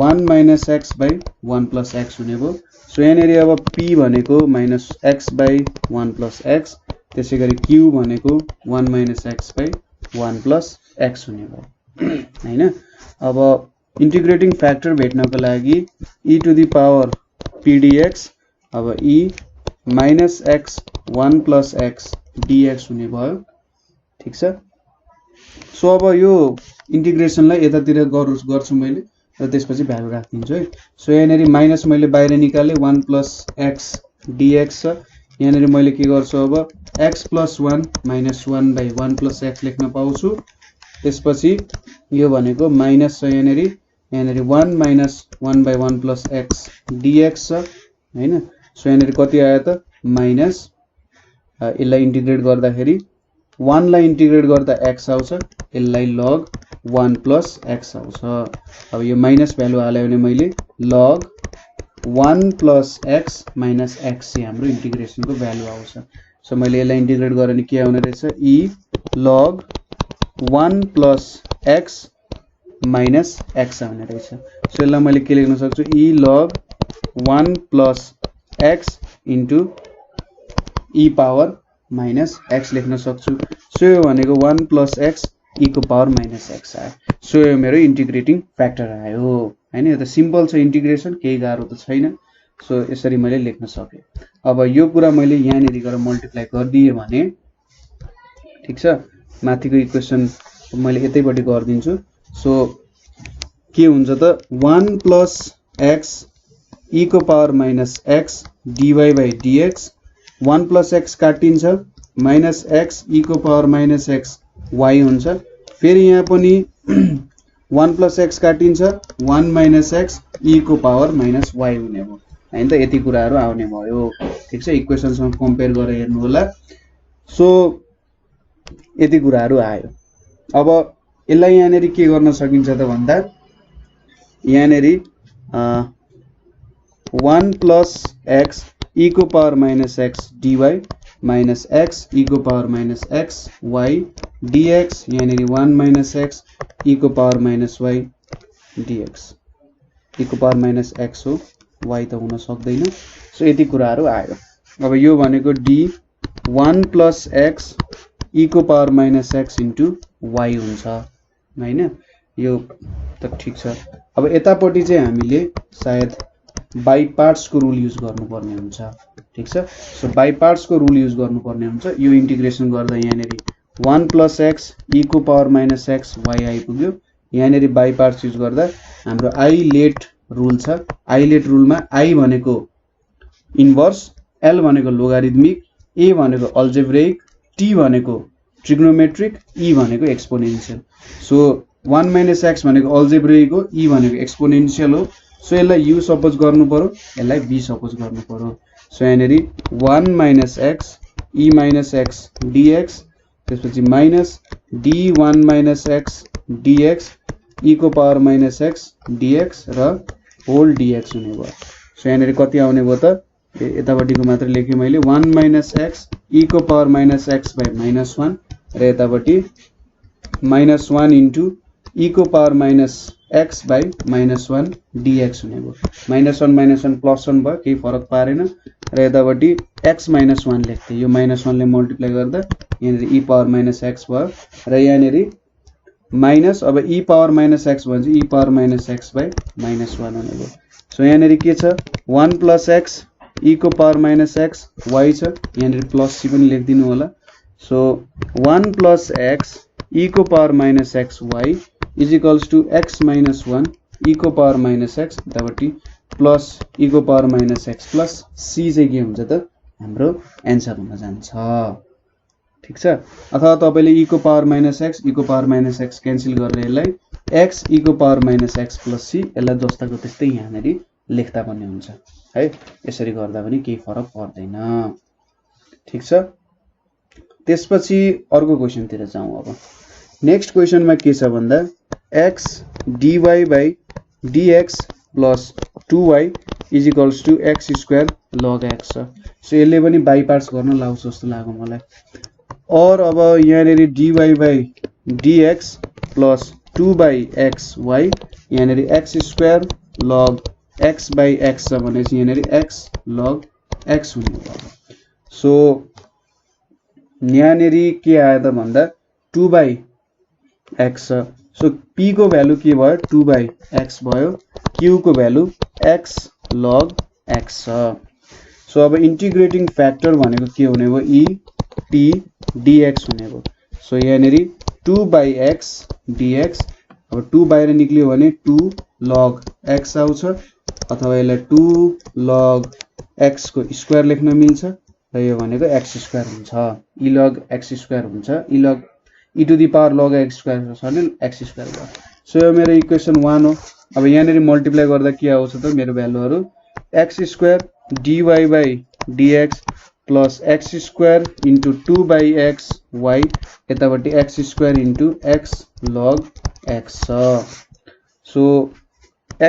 [SPEAKER 1] 1 minus x by 1 plus x हुने भयो। सो यहाँनिर अब p भनेको minus x by 1 plus x त्यसैगरी q भनेको 1 minus x by 1 plus x हुने भयो हैन। अब इन्टिग्रेटिङ फ्याक्टर भेट्नको लागि e to the power p dx अब e minus x 1 plus x dx हुने भयो। ठीक छ, सो अब यो इन्टिग्रेसनलाई यतातिर गर्छु मैले र त्यसपछि भ्यालु राखिदिन्छु है। सो यहाँनेरि माइनस मैले बाहिर निकाले 1 plus x dx छ। यहाँनेरि मैले के गर्छु अब x plus 1 minus 1 by 1 plus x लेख्न पाउँछु। त्यसपछि यो भनेको माइनस छ यहाँनेरि 1 minus 1 by 1 plus x dx छ हैन। सो यहाँनेरि कति आयो त माइनस यसलाई इन्टिग्रेट गर्दाखेरि 1 लाई इन्टिग्रेट गर्दा x आउँछ, यसलाई log 1 plus x आउँछ। अब यो माइनस भ्यालु हाल्यो भने मैले log 1 plus x minus x चाहिँ हाम्रो इन्टिग्रेसनको भ्यालु आउँछ। सो मैले यसलाई इन्टिग्रेट गरेँ भने के आउने रहेछ e log 1 plus x minus x आउने रहेछ। सो यसलाई मैले के लेख्न सक्छु e log 1 plus x into e power minus x लेख्न सक्छु। सो यो भनेको 1 plus x e को पावर माइनस x आयो। सो यो मेरो इन्टिग्रेटिङ फ्याक्टर आयो हैन। यो त सिम्पल छ इन्टिग्रेसन, केही गाह्रो त छैन। सो यसरी मैले लेख्न सके। अब यो कुरा मैले यहाँनेरि गएर मल्टिप्लाई गरिदिए भने ठीक छ, माथिको इक्वेसन मैले यतैपट्टि गरिदिन्छु। सो के हुन्छ त 1 plus x e को power minus x dy by dx 1 plus x काटिन्छ माइनस x e को पावर माइनस x y हुन्छ। फेरि यहाँ पनि 1 plus x काटिन्छ 1 minus x e को पावर माइनस y हुने भयो हैन त। यति कुराहरु आउने भयो। ठीक छ, इक्वेसनसँग कम्पेयर गरेर हेर्नु होला। सो यति कुराहरु आयो। अब यसलाई यहाँनेरि के गर्न सकिन्छ त भन्दा यहाँनेरि 1 plus x e को power minus x dy minus x e को power minus x y dx यहाँनेरि 1 minus x e को power minus y dx e को पावर माइनस x हो, y त हुन सक्दैन। सो यति कुराहरु आयो। अब यो भनेको d 1 plus x e को power minus x into y हुन्छ हैन। यो त ठीक छ। अब यतापट्टि चाहिँ हामीले सायद बाइ पार्ट्स को रुल युज गर्नुपर्ने हुन्छ। ठीक छ, सो बाइ पार्ट्स को रुल युज गर्नुपर्ने हुन्छ। यो इन्टिग्रेसन गर्दा यहाँनेरि 1 + x e को पावर -x y आइपुग्यो। यहाँनेरि बाइ पार्ट्स युज गर्दा हाम्रो आइलेट रुल छ। आइलेट रुलमा i भनेको इन्भर्स, l भनेको लोगारिथमिक, a भनेको अल्जेब्रेइक, t भनेको ट्रिग्नोमेट्रिक, e भनेको एक्सपोनेन्शियल। सो 1 - x भनेको अल्जेब्रेइक हो, e भनेको एक्सपोनेन्शियल हो। सो यसलाई u सपोज गर्नु पर्यो, यसलाई v सपोज गर्नु पर्यो। सो यहाँनेरि 1 - x e - x dx, त्यसपछि minus d1 - x dx e को पावर -x dx र होल dx हुने भयो। सो यहाँनेरि कति आउने भयो त, यतापट्टिको मात्र लेखेँ मैले, 1 - x e को पावर -x by -1 र यतापट्टि -1 इन्टु e को पावर -x by -1 dx हुने भयो। -1 - 1 +1 भयो, केही फरक पारेन। र यतापट्टि x - 1 लेख्थे, यो -1 ले मल्टिप्लाई गर्दा यहाँनेरि e पावर -x भयो र यहाँनेरि माइनस, अब e पावर -x भन्छ e पावर -x by -1 हुने भयो। सो यहाँनेरि के छ, 1 + x e को पावर -x y छ, यहाँनेरि +c पनि लेखिदिनु होला। सो 1 + x e को power -x y is equals to x - 1 e को पावर -x, यतापट्टि प्लस e को पावर -x प्लस c चाहिँ के हुन्छ त, हाम्रो एन्सर हुन जान्छ। ठीक छ, अथवा तपाईले e को पावर -x e को पावर -x क्यान्सल गरेर यसलाई x e को पावर -x प्लस c, यसलाई जस्ताको त्यस्तै यहाँनेरि लेख्दा पनि हुन्छ है। यसरी गर्दा पनि केही फरक पर्दैन। ठीक छ, त्यसपछि अर्को क्वेशनतिर जाउँ। अब नेक्स्ट क्वेशनमा के छ भन्दा x dy by dx plus 2y is equals to x² log x छ। सो यसले पनि बाइ पार्ट्स गर्न लाउँछ जस्तो लाग्यो मलाई। और अब यहाँनेरि dy by dx plus 2/xy, यहाँनेरि x² log x by x छ भनेपछि यहाँनेरि x log x हुने भयो। सो यहाँनेरि के आयो त भन्दा 2/x छ। सो p को भ्यालु के भयो, 2/x भयो, q को भ्यालु x log x छ। सो अब इन्टिग्रेटिङ फ्याक्टर भनेको के हुने भयो, e t dx हुने भयो। सो यहाँनेरि 2/x dx, अब 2 बाहिर निक्लियो भने 2 log x आउँछ, अथवा यसलाई 2 log x को स्क्वायर लेख्न मिल्छ र यो भनेको x² हुन्छ, e log x² हुन्छ, e to the power log x² छ भने x² भयो। सो यो मेरो इक्वेसन 1 हो। अब यहाँनेरि मल्टिप्लाई गर्दा के आउँछ त, मेरो भ्यालुहरु x² dy by dx plus x² into 2/xy, यतापट्टि x² into x log x छ। सो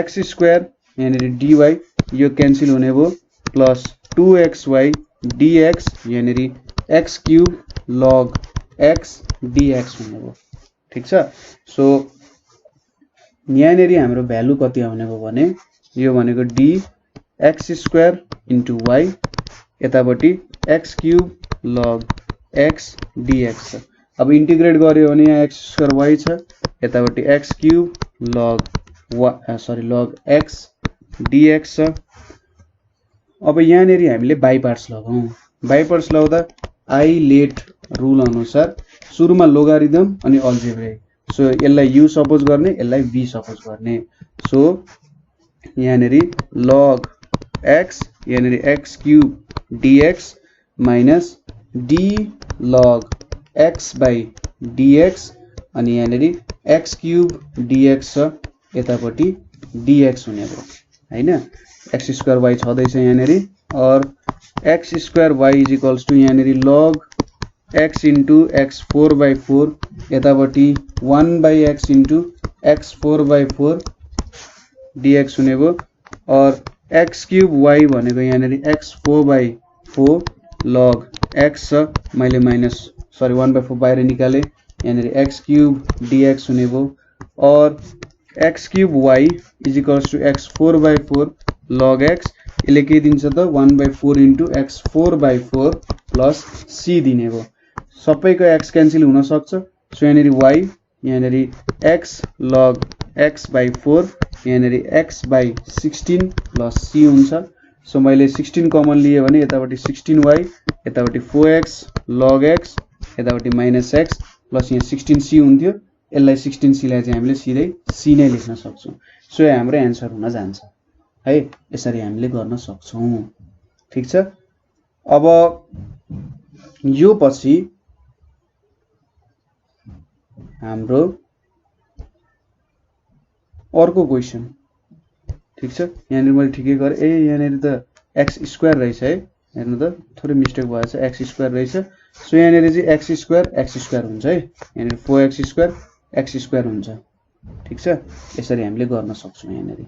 [SPEAKER 1] x² यहाँनेरि dy यो क्यान्सल हुने भयो, प्लस 2xy dx यहाँनेरि x³ log x dx हुने भयो। ठीक छ, सो यहाँनेरि हाम्रो भ्यालु कति आउने भयो भने यो भनेको dx² इन्टु y, यतापट्टि x³ log x dx छ। अब इन्टिग्रेट गर्यो भने यहाँ x² y छ, यतापट्टि x³ log x dx छ। अब यहाँनेरि हामीले बाइ पार्ट्स लगाउँ। बाइ पार्ट्स लगाउँदा आइलेट रुल अनुसार सुरुमा लोगारिथम अनि अल्जेब्रेइक। सो यसलाई u सपोज गर्ने, यसलाई v सपोज गर्ने। सो यहाँनेरि log x, यहाँनेरि x³ dx minus d log x by dx, अनि यहाँनेरि x³ dx छ, यतापट्टि dx हुने भयो हैन। x² y छदैछ यहाँनेरि, और x² y is equals to यहाँनेरि log x इन्टु x4/4, यतापट्टि 1/x इन्टु x4/4 dx हुने भयो, और x³ y भनेको यहाँनेरि x4/4 log x छ, मैले माइनस 1/4 बाहिर निकाले, यहाँनेरि x³ dx हुने भयो, और x³ y is equals to x4/4 log x, यसले के दिन्छ त 1/4 इन्टु x4/4 प्लस c दिने भयो। सबैको x क्यान्सल हुन सक्छ। सो यहाँनेरि y यहाँनेरि x log x by 4 यहाँनेरि x by 16 plus c हुन्छ सो मैले 16 कमन लिए भने यतापट्टि 16y यतापट्टि 4x log x यतापट्टि minus x प्लस यहाँ 16c हुन्थ्यो यसलाई 16c लाई चाहिँ हामीले सिधै c नै लेख्न सक्छौं सो यो हाम्रो आन्सर हुन जान्छ है यसरी हामीले गर्न सक्छौं ठीक छ अब यो पछि हाम्रो अर्को क्वेशन ठीक छ यहाँनिर मैले ठिकै गरे यहाँनिर त x स्क्वायर रहेछ है हेर्नु त थोरै मिस्टेक भएछ x स्क्वायर रहेछ सो यहाँनिर चाहिँ x स्क्वायर हुन्छ है यहाँनिर 4x स्क्वायर x स्क्वायर हुन्छ ठीक छ यसरी हामीले गर्न सक्छौं यहाँनिर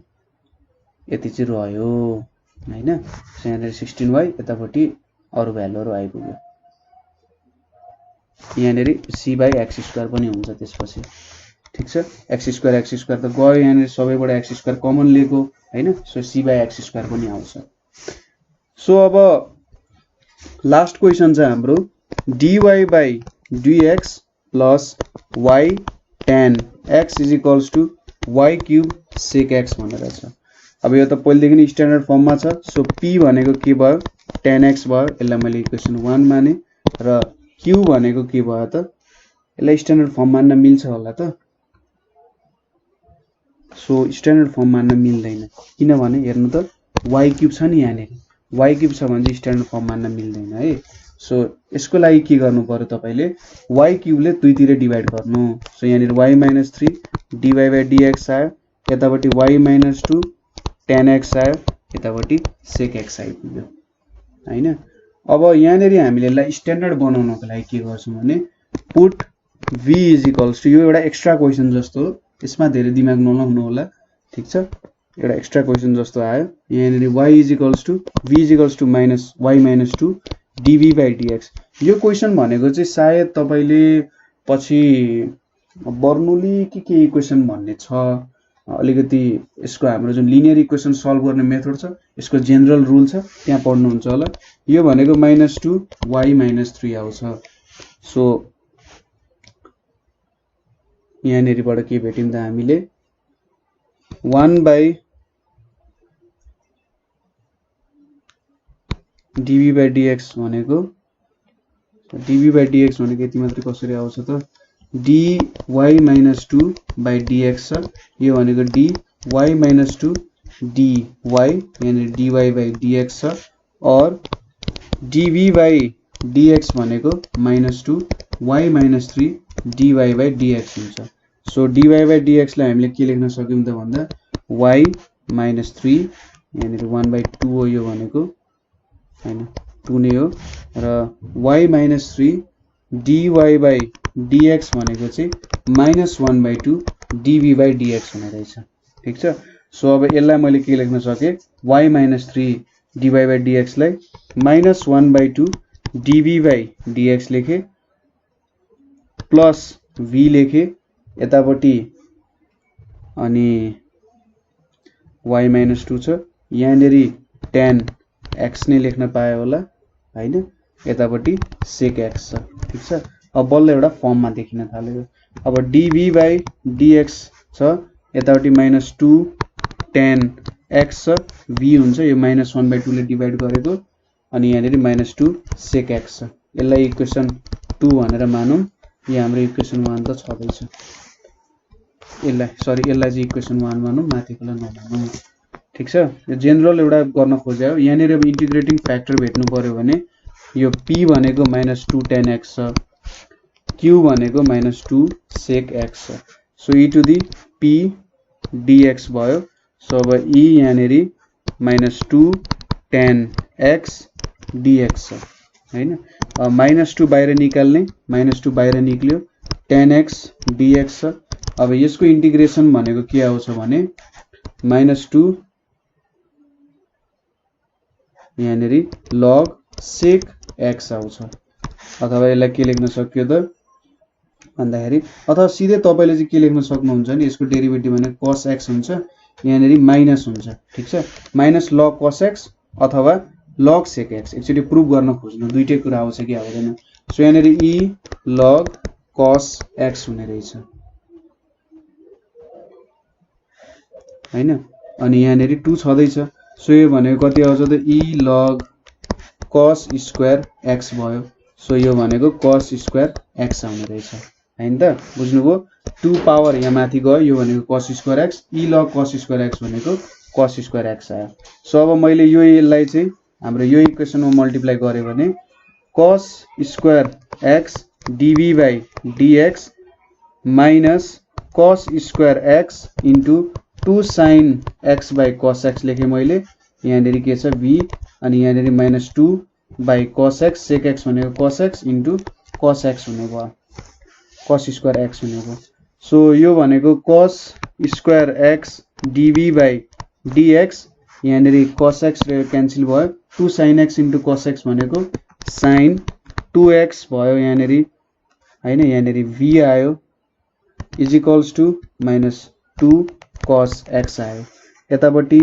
[SPEAKER 1] यति चाहिँ रह्यो हैन सो यहाँनिर 16y यतापट्टि अरु भ्यालुहरु आइपुग्यो यहाँनिर c by x स्क्वायर पनि हुन्छ त्यसपछि ठीक छ x स्क्वायर त गयो यहाँनिर सबैबाट x स्क्वायर कमन लिएको हैन so c by x square पनि आउँछ सो अब लास्ट क्वेशन चाहिँ हाम्रो dy by dx plus y tan x is equals to y cube sec x भनेर छ अब यो त पहिलेदेखि नै स्ट्यान्डर्ड फर्ममा छ सो p भनेको के भयो tan x भयो यसलाई मैले इक्वेसन 1 माने र q भनेको के भयो त यसलाई स्ट्यान्डर्ड फर्म मान्न मिल्छ होला त सो स्ट्यान्डर्ड फर्म मान्न मिल्दैन किनभने हेर्नु त y क्यूब छ नि यहाँनिर y क्यूब छ भने स्ट्यान्डर्ड फर्म मान्न मिल्दैन है सो यसको लागि के गर्नु पर्यो तपाईले y क्यूब ले दुईतिर डिवाइड गर्नु सो यहाँनिर y - 3 dy by dx आयो यतापट्टि y - 2 tan x आयो यतापट्टि sec x आइपुग्यो हैन अब यहाँनिर हामीले यसलाई स्ट्यान्डर्ड बनाउनको लागि के गर्छौं भने पुट v = यो एउटा एक्स्ट्रा क्वेशन जस्तो हो यसमा धेरै दिमाग नलाउनु होला ठीक छ एउटा एक्स्ट्रा क्वेशन जस्तो आयो यहाँनिर y = v - y - 2 dv by dx यो क्वेशन भनेको चाहिँ सायद तपाईले पछि बर्नौली के इक्वेसन भन्ने छ अलिकति यसको हाम्रो जुन लिनियर इक्वेसन सल्भ गर्ने मेथड छ यसको जनरल रुल छ त्यहाँ पढ्नुहुन्छ होला यो भनेको -2 y - 3 आउँछ सो यहाँनिरबाट के भेट्यौं त हामीले 1 by dv by dx भनेको यति मात्र कसरी आउँछ त dy - 2 by dx छ यो भनेको dy - 2 dy यानी dy by dx छ और dv by dx भनेको -2 y - 3 dy by dx हुन्छ सो dy by dx लाई हामीले के लेख्न सक्यौं त भन्दा y - 3 यानी 1/2 हो यो भनेको हैन 2 नै हो र y - 3 dy by dx भनेको चाहिँ -1/2 dv by dx हुने रहेछ ठीक छ सो अब यसलाई मैले के लेख्न सके y - 3 dy by dx लाई -1/2 dv by dx लेखे प्लस v लेखे यतापट्टि अनि y - 2 छ यहाँनेरि tan x नै लेख्न पाए होला हैन यतापट्टि sec x छ ठीक छ अब बल्ल एउटा फर्ममा देखिन थाल्यो अब dv by dx छ यतापट्टि -2 tan x छ v हुन्छ यो -1/2 ले डिवाइड गरेको अनि यहाँनेरि -2 sec x छ यसलाई इक्वेसन 2 भनेर मानौं यो हाम्रो इक्वेसन 1 त छदै छ यसलाई चाहिँ इक्वेसन 1 मानौं माथिकोलाई नमानौं ठीक छ यो जनरल एउटा गर्न खोजे हो यहाँनेरि अब इन्टिग्रेटिङ फ्याक्टर भेट्नु पर्यो भने यो p भनेको -2 tan x छ q भनेको -2 sec x छ so e to the p dx भयो सो अब e यहाँनेरि -2 tan x dx छ हैन -2 बाहिर निकाल्ने -2 बाहिर निक्ल्यो tan x dx छ अब यसको इन्टिग्रेसन भनेको के आउँछ भने -2 यहाँनेरि log sec x आउँछ अथवा यसलाई के लेख्न सक्यो त भन्दाखेरि अथवा सिधै तपाईले चाहिँ के लेख्न सक्नुहुन्छ नि यसको डेरिभेटिभ भने cos x हुन्छ यहाँनेरि माइनस हुन्छ ठीक छ माइनस log cos x अथवा log sec x एकचोटी प्रुफ गर्न खोज्नु दुईटै कुरा आउँछ कि आउँदैन सो यहाँनेरि e log cos x हुने रहेछ हैन अनि यहाँनेरि 2 छदैछ सो यो भनेको कति आउँछ त e log cos square x भयो सो यो भनेको cos स्क्वायर x आउने रहेछ हैन त बुझ्नुभयो 2 पावर यहाँ माथि गयो यो भनेको cos square x e log cos square x भनेको cos स्क्वायर x आयो सो अब मैले यो यसलाई चाहिँ हाम्रो यो इक्वेसनमा मल्टिप्लाई गरे भने cos square x dv by dx minus cos square x into 2 sin x by cos x लेखे मैले यहाँनेरि के छ v अनि यहाँनेरि -2 by cos x sec x भनेको cos x into cos x हुने भयो cos स्क्वायर x हुने भयो सो यो भनेको cos square x dv by dx यहाँनेरि cos x क्यान्सल भयो 2 sin x into cos x भनेको sin 2x भयो यहाँनेरि हैन यहाँनेरि v आयो is equals to -2 cos x आयो यतापट्टि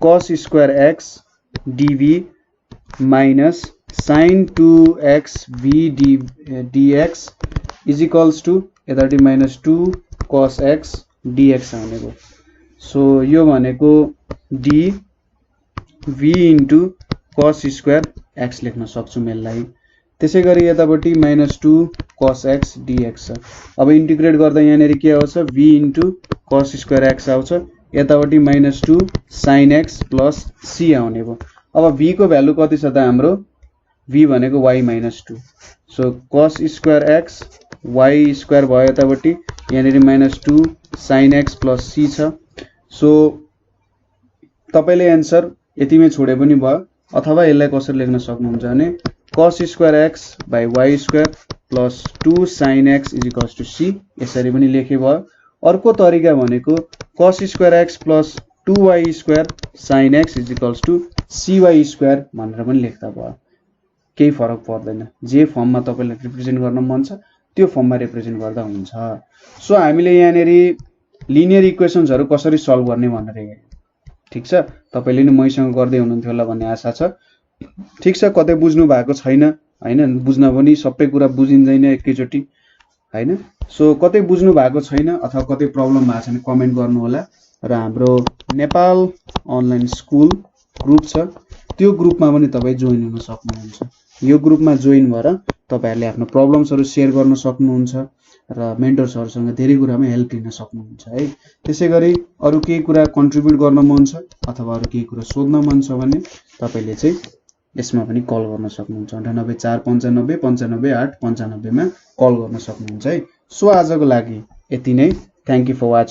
[SPEAKER 1] cos square x dv minus sin 2x v dx is equals to यतापट्टि -2 cos x dx आउने भयो सो यो भनेको d v into cos square x लेख्न सक्छु मेललाई त्यसैगरी यतापट्टि -2 cos x dx छ अब इन्टिग्रेट गर्दा यहाँनेरि के आउँछ v into cos square x आउँछ यतापट्टि -2 sin x plus c आउने भयो अब v को भ्यालु कति छ त हाम्रो v भनेको y -2 so cos square x y square भयो यतापट्टि यहाँनेरि -2 sin x plus c छ सो तपाईले आन्सर यतिमै छोडे पनि भयो अथवा यसलाई कसरी लेख्न सक्नुहुन्छ भने cos square x by y square plus 2 sin x is equals to c यसरी पनि लेखे भयो अर्को तरिका भनेको cos square x plus 2y square sin x is equals to cy square भनेर पनि लेख्दा भयो केही फरक पर्दैन जे फर्ममा तपाईलाई रिप्रेजेन्ट गर्न मन छ त्यो फर्ममा रिप्रेजेन्ट गर्दा हुन्छ सो हामीले यहाँनेरि लिनियर इक्वेशन्सहरु कसरी सल्भ गर्ने भनेर हेर्यौं ठीक छ तपाईले नि मैसँग गर्दै हुनुहुन्थ्यो होला भन्ने आशा छ ठीक छ कतै बुझ्नु भएको छैन हैन बुझ्न पनि सबै कुरा बुझिँदैन एकैचोटी हैन सो कतै बुझ्नु भएको छैन अथवा कतै प्रब्लम भएको छ भने कमेन्ट गर्नु होला र हाम्रो नेपाल अनलाइन स्कुल ग्रुप छ त्यो ग्रुपमा पनि तपाई जोइन हुन सक्नुहुन्छ यो ग्रुपमा जोइन भएर तपाईहरुले आफ्नो प्रब्लम्सहरु शेयर गर्न सक्नुहुन्छ र मेन्टर्सहरुसँग धेरै कुरामा हेल्प लिन सक्नुहुन्छ है त्यसैगरी अरु केही कुरा कन्ट्रिब्युट गर्न मन छ अथवा अरु केही कुरा सोध्न मन छ भने तपाईले चाहिँ यसमा पनि कल गर्न सक्नुहुन्छ 9845955895 मा कल गर्न सक्नुहुन्छ है सो आजको लागि यति नै थ्यांक यू फर वाचिङ